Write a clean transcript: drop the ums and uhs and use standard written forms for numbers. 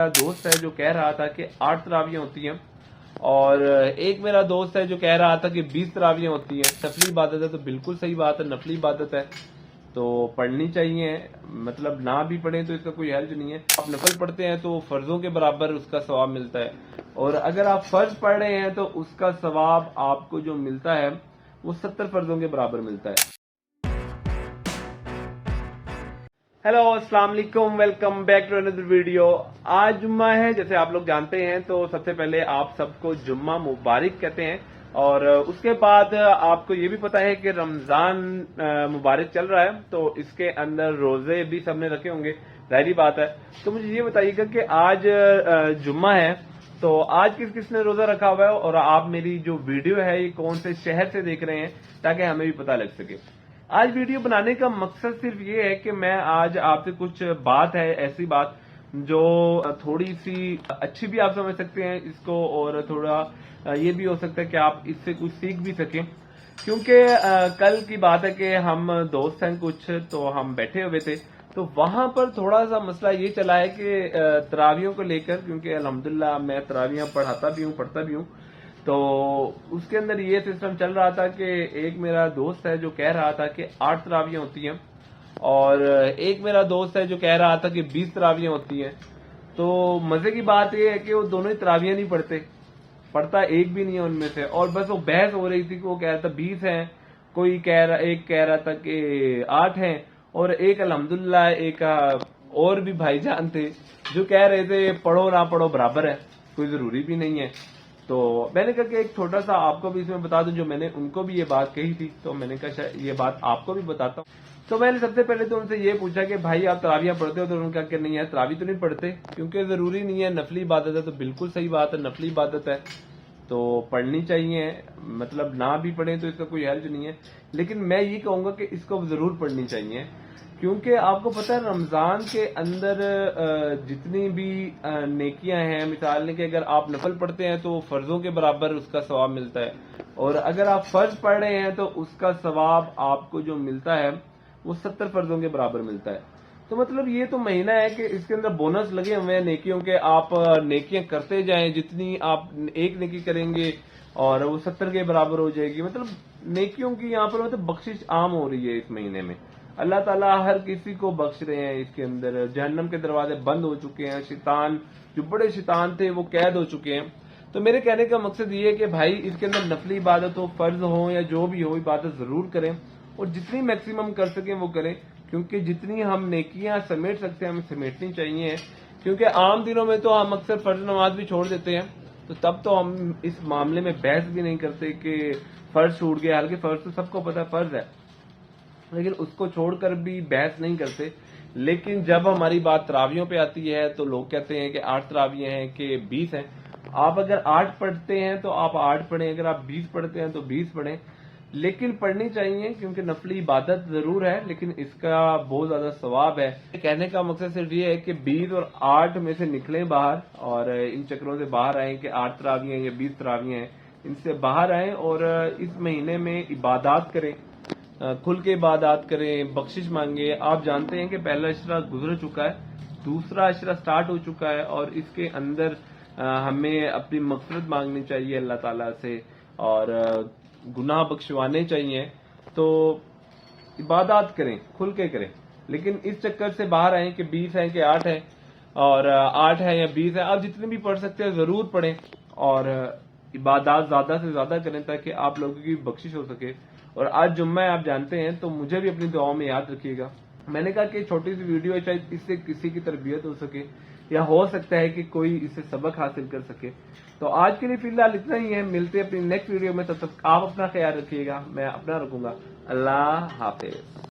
दोस्त है जो कह रहा था कि 8 तरावियां होती हैं और एक मेरा दोस्त है जो कह रहा था कि 20 तरावियां होती हैं। नफली इबादत है तो बिल्कुल सही बात है, नफली इबादत है तो पढ़नी चाहिए। मतलब ना भी पढ़ें तो इसका कोई हर्ज नहीं है। आप नफल पढ़ते हैं तो फर्जों के बराबर उसका सवाब मिलता है, और अगर आप फर्ज पढ़ रहे हैं तो उसका सवाब आपको जो मिलता है वो 70 फर्जों के बराबर मिलता है। हेलो, अस्सलाम वालेकुम, welcome back to another video. आज जुम्मा है जैसे आप लोग जानते हैं, तो सबसे पहले आप सबको जुम्मा मुबारक कहते हैं। और उसके बाद आपको ये भी पता है कि रमजान मुबारक चल रहा है, तो इसके अंदर रोजे भी सबने रखे होंगे, जाहिर बात है। तो मुझे ये बताइएगा कि आज जुम्मा है, तो आज किस किस ने रोजा रखा हुआ है और आप मेरी जो वीडियो है ये कौन से शहर से देख रहे हैं, ताकि हमें भी पता लग सके। आज वीडियो बनाने का मकसद सिर्फ ये है कि मैं आज आपसे कुछ बात है, ऐसी बात जो थोड़ी सी अच्छी भी आप समझ सकते हैं इसको, और थोड़ा ये भी हो सकता है कि आप इससे कुछ सीख भी सकें। क्योंकि कल की बात है कि हम दोस्त हैं कुछ, तो हम बैठे हुए थे, तो वहां पर थोड़ा सा मसला ये चला है कि तरावियों को लेकर, क्योंकि अल्हम्दुलिल्लाह मैं तरावियां पढ़ाता भी हूँ, पढ़ता भी हूँ। तो उसके अंदर ये सिस्टम चल रहा था कि एक मेरा दोस्त है जो कह रहा था कि 8 तरावियां होती हैं, और एक मेरा दोस्त है जो कह रहा था कि 20 तरावियां होती हैं। तो मजे की बात यह है कि वो दोनों ही तरावियां नहीं पढ़ता एक भी नहीं है उनमें से, और बस वो बहस हो रही थी कि वो कह रहा था 20 हैं, एक कह रहा था कि 8 हैं, और एक अल्हम्दुलिल्लाह एक और भी भाईजान थे जो कह रहे थे पढ़ो ना पढ़ो बराबर है, कोई जरूरी भी नहीं है। तो मैंने कहा कि एक छोटा सा आपको भी इसमें बता दूं, जो मैंने उनको भी ये बात कही थी, तो मैंने कहा शायद ये बात आपको भी बताता हूँ। तो मैंने सबसे पहले तो उनसे ये पूछा कि भाई आप तरावियां पढ़ते हो, तो उन्होंने कहा कि नहीं यार तरावी तो नहीं पढ़ते, क्योंकि जरूरी नहीं है, नफली इबादत है। तो बिल्कुल सही बात है, नफली इबादत है तो पढ़नी चाहिए। मतलब ना भी पढ़ें तो इसका कोई हर्ज नहीं है, लेकिन मैं ये कहूंगा कि इसको जरूर पढ़नी चाहिए। क्योंकि आपको पता है रमजान के अंदर जितनी भी नेकियां हैं, मिसाल ने कि अगर आप नफल पढ़ते हैं तो फर्जों के बराबर उसका सवाब मिलता है, और अगर आप फर्ज पढ़ रहे हैं तो उसका सवाब आपको जो मिलता है वो 70 फर्जों के बराबर मिलता है। तो मतलब ये तो महीना है कि इसके अंदर बोनस लगे हुए हैं नेकियों के। आप नेकियां करते जाएं, जितनी आप एक नेकी करेंगे और वो 70 के बराबर हो जाएगी। मतलब नेकियों की यहाँ पर मतलब बख्शिश आम हो रही है इस महीने में। अल्लाह ताला हर किसी को बख्श रहे हैं। इसके अंदर जहन्नम के दरवाजे बंद हो चुके हैं, शैतान जो बड़े शैतान थे वो कैद हो चुके हैं। तो मेरे कहने का मकसद ये है कि भाई इसके अंदर नफली इबादत हो, फर्ज हो या जो भी हो, इबादत जरूर करें, और जितनी मैक्सिमम कर सकें वो करें। क्योंकि जितनी हम नेकियां समेट सकते हैं हमें समेटनी चाहिए। क्योंकि आम दिनों में तो हम अक्सर फर्ज नमाज भी छोड़ देते हैं, तो तब तो हम इस मामले में बहस भी नहीं करते कि फर्ज छूट गया। हालांकि फर्ज तो सबको पता है फर्ज है, लेकिन उसको छोड़कर भी बहस नहीं करते। लेकिन जब हमारी बात तरावियों पे आती है तो लोग कहते हैं कि 8 तरावियां हैं कि 20 हैं। आप अगर 8 पढ़ते हैं तो आप 8 पढ़ें, अगर आप 20 पढ़ते हैं तो 20 पढ़ें, लेकिन पढ़नी चाहिए। क्योंकि नफली इबादत जरूर है, लेकिन इसका बहुत ज्यादा सवाब है। कहने का मकसद सिर्फ ये है कि 20 और 8 में से निकलें बाहर, और इन चक्रों से बाहर आए कि 8 तरावियां या 20 तरावियां हैं, इनसे बाहर आए और इस महीने में इबादत करें, खुल के इबादत करें, बख्शिश मांगे। आप जानते हैं कि पहला अशरा गुजर चुका है, दूसरा अशरा स्टार्ट हो चुका है, और इसके अंदर हमें अपनी मगफिरत मांगनी चाहिए अल्लाह ताला से, और गुनाह बख्शवाने चाहिए। तो इबादत करें, खुल के करें, लेकिन इस चक्कर से बाहर आए कि 20 है कि 8 है, और 8 है या 20 है, आप जितने भी पढ़ सकते हैं जरूर पढ़ें, और इबादत ज्यादा से ज्यादा करें ताकि आप लोगों की बख्शिश हो सके। और आज जुम्मा है आप जानते हैं, तो मुझे भी अपनी दुआओं में याद रखिएगा। मैंने कहा कि छोटी सी वीडियो है, शायद इससे किसी की तरबियत हो सके, या हो सकता है कि कोई इससे सबक हासिल कर सके। तो आज के लिए फिलहाल इतना ही है, मिलते हैं अपनी नेक्स्ट वीडियो में। तब तक आप अपना ख्याल रखिएगा, मैं अपना रखूंगा। अल्लाह हाफिज।